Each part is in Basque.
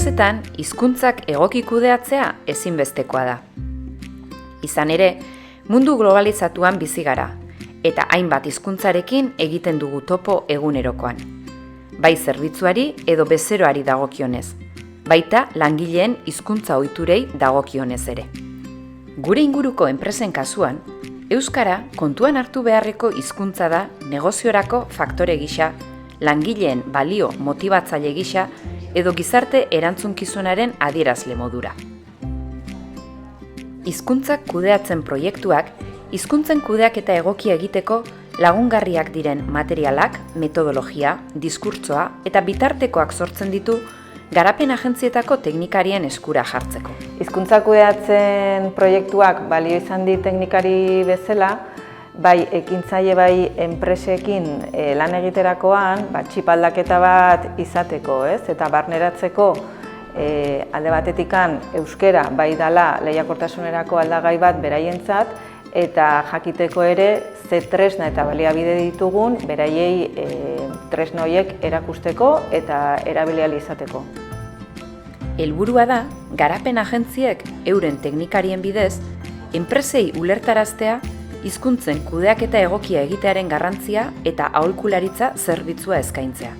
Enpresetan, hizkuntzak egoki kudeatzea ezinbestekoa da. Izan ere, mundu globalizatuan bizi gara, eta hainbat hizkuntzarekin egiten dugu topo egunerokoan. Bai zerbitzuari edo bezeroari dagokionez, baita langileen hizkuntza ohiturei dagokionez ere. Gure inguruko enpresen kasuan, euskara kontuan hartu beharreko hizkuntza da negoziorako faktore gisa, langileen balio motibatzaile gisa edo gizarte erantzunkizunaren adierazle modura. Hizkuntzak kudeatzen proiektuak, hizkuntzen kudeaketa egokia egiteko lagungarriak diren materialak, metodologia, diskurtsoa eta bitartekoak sortzen ditu garapen agentzietako teknikarien eskura jartzeko. Hizkuntza kudeatzen proiektuak balio izan dit teknikari bezala, bai ekintzaile bai enpresekin lan egiterakoan, txip aldaketa bat izateko, eta barneratzeko alde batetikan euskera bai dala lehiakortasunerako aldagai bat beraientzat, eta jakiteko ere ze tresna eta baliabide ditugun beraiei tresna horiek erakusteko eta erabili ahal izateko. Helburua da, garapen agentziek euren teknikarien bidez, enpresei ulertaraztea hizkuntzen kudeaketa egokia egitearen garrantzia eta aholkularitza zerbitzua eskaintzea.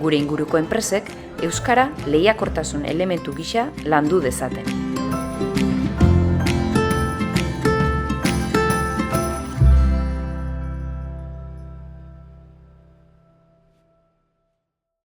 Gure inguruko enpresek euskara lehiakortasun elementu gisa landu dezaten.